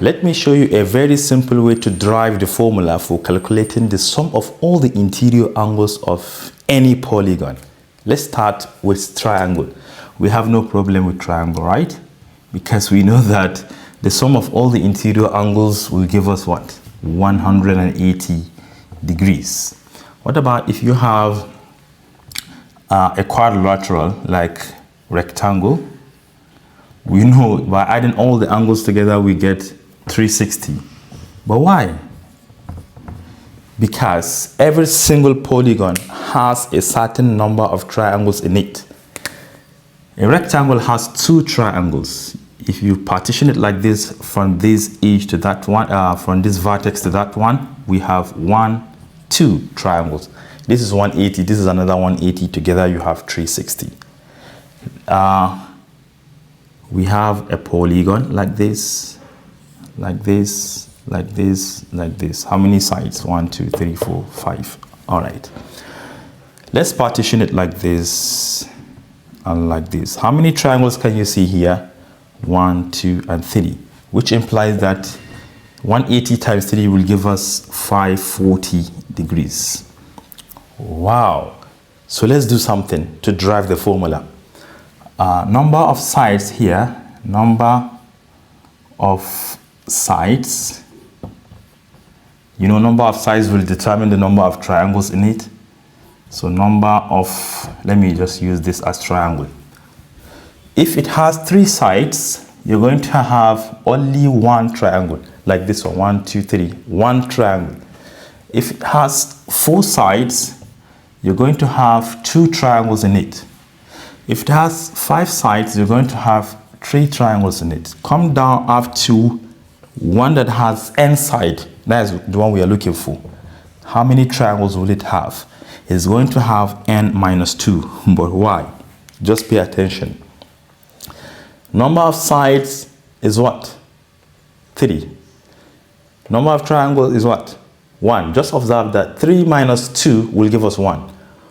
Let me show you a very simple way to derive the formula for calculating the sum of all the interior angles of any polygon. Let's start with triangle. We have no problem with triangle, right? Because we know that the sum of all the interior angles will give us what? 180 degrees. What about if you have a quadrilateral like rectangle? We know by adding all the angles together we get 360. But why? Because every single polygon has a certain number of triangles in it. A rectangle has two triangles. If you partition it like this, from this edge to that one, from this vertex to that one, we have 1, 2 triangles. This is 180, this is another 180. Together you have 360. We have a polygon like this, like this, like this, like this. How many sides? 1, 2, 3, 4, 5. All right. Let's partition it like this and like this. How many triangles can you see here? 1, 2, and 3, which implies that 180 times 3 will give us 540 degrees. Wow. So let's do something to derive the formula. Number of sides here, number of sides. You know, number of sides will determine the number of triangles in it. So number of, let me just use this as triangle. If it has 3 sides, you're going to have only one triangle, like this one, 1, 2, 3, one triangle. If it has 4 sides, you're going to have 2 triangles in it. If it has 5 sides, you're going to have 3 triangles in it. Come down up to one that has n side. That is the one we are looking for. How many triangles will it have? It's going to have n minus 2. But why? Just pay attention. Number of sides is what? 3. Number of triangles is what? 1. Just observe that 3 minus 2 will give us 1.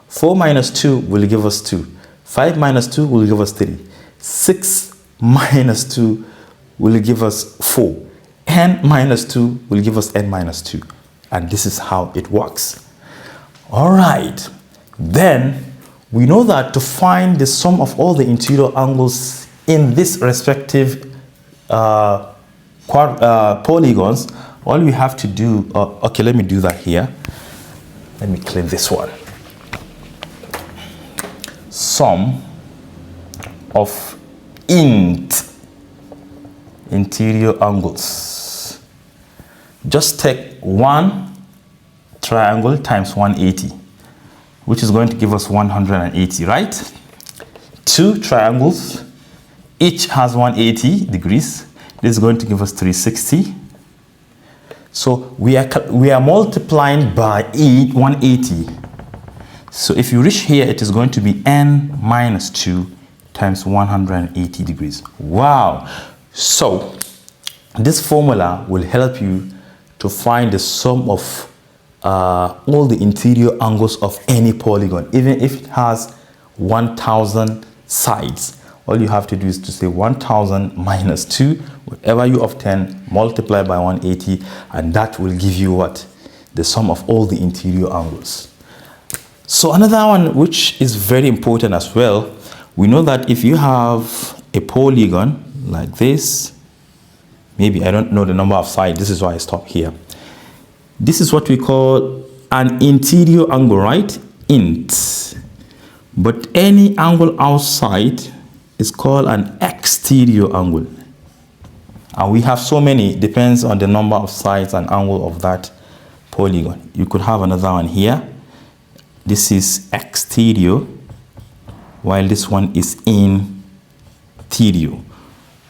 4 minus 2 will give us 2. 5 minus 2 will give us 3. 6 minus 2 will give us 4. N minus 2 will give us n minus 2. And this is how it works. All right. Then we know that to find the sum of all the interior angles in this respective polygons, all we have to do, okay, let me do that here. Let me clean this one. Sum of interior angles. Just take one triangle times 180, which is going to give us 180, right? 2 triangles, each has 180 degrees. This is going to give us 360. So we are multiplying by 180. So if you reach here, it is going to be n minus 2 times 180 degrees. Wow. So this formula will help you to find the sum of all the interior angles of any polygon, even if it has 1000 sides. All you have to do is to say 1000 minus 2, whatever you obtain, multiply by 180, and that will give you what? The sum of all the interior angles. So another one which is very important as well, we know that if you have a polygon like this, maybe I don't know the number of sides, this is why I stop here. This is what we call an interior angle, right? Int. But any angle outside is called an exterior angle. And we have so many, depends on the number of sides and angle of that polygon. You could have another one here. This is exterior, while this one is interior.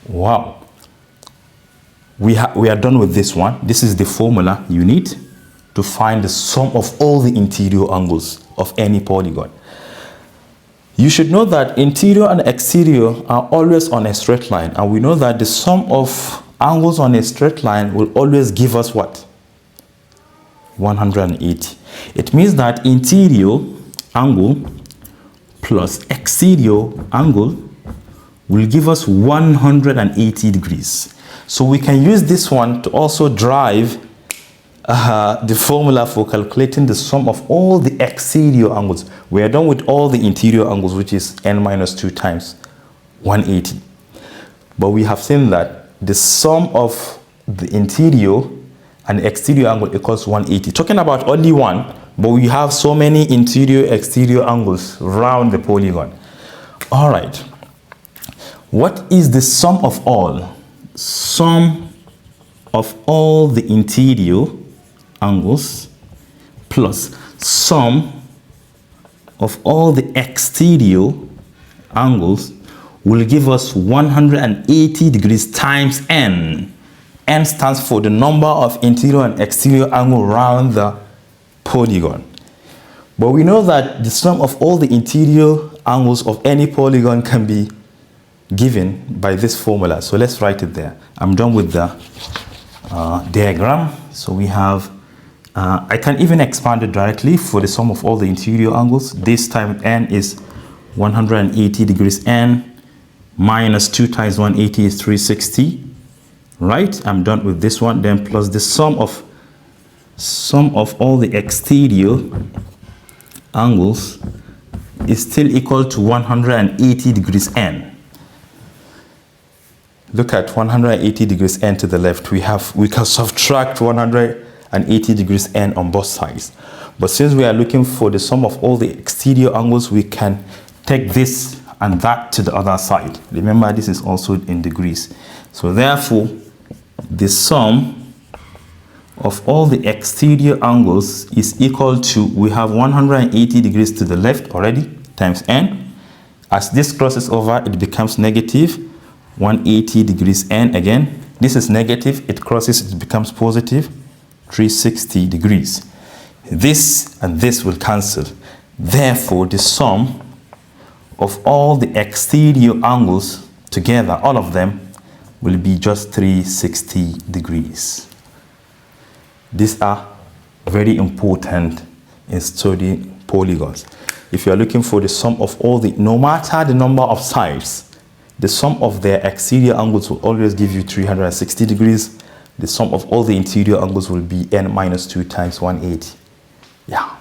Wow. We are done with this one. This is the formula you need to find the sum of all the interior angles of any polygon. You should know that interior and exterior are always on a straight line, and we know that the sum of angles on a straight line will always give us what? 180. It means that interior angle plus exterior angle will give us 180 degrees. So we can use this one to also derive the formula for calculating the sum of all the exterior angles. We are done with all the interior angles, which is n minus 2 times 180. But we have seen that the sum of the interior and exterior angle equals 180. Talking about only one, but we have so many interior, exterior angles around the polygon. All right. What is the sum of all? Sum of all the interior angles plus sum of all the exterior angles will give us 180 degrees times n. N stands for the number of interior and exterior angles around the polygon. But we know that the sum of all the interior angles of any polygon can be given by this formula. So let's write it there. I'm done with the diagram. So we have, I can even expand it directly for the sum of all the interior angles. This time n is 180 degrees. N minus 2 times 180 is 360. Right? I'm done with this one. Then plus the sum of all the exterior angles is still equal to 180 degrees n. Look at 180 degrees n to the left. We can subtract 180 degrees n on both sides. But since we are looking for the sum of all the exterior angles, we can take this and that to the other side. Remember, this is also in degrees. So therefore, the sum of all the exterior angles is equal to, we have 180 degrees to the left already, times n. As this crosses over, it becomes negative 180 degrees n again. This is negative, it crosses, it becomes positive 360 degrees. This and this will cancel. Therefore, the sum of all the exterior angles together, all of them, will be just 360 degrees. These are very important in studying polygons. If you are looking for the sum of all the, no matter the number of sides, the sum of their exterior angles will always give you 360 degrees. The sum of all the interior angles will be n minus 2 times 180. Yeah.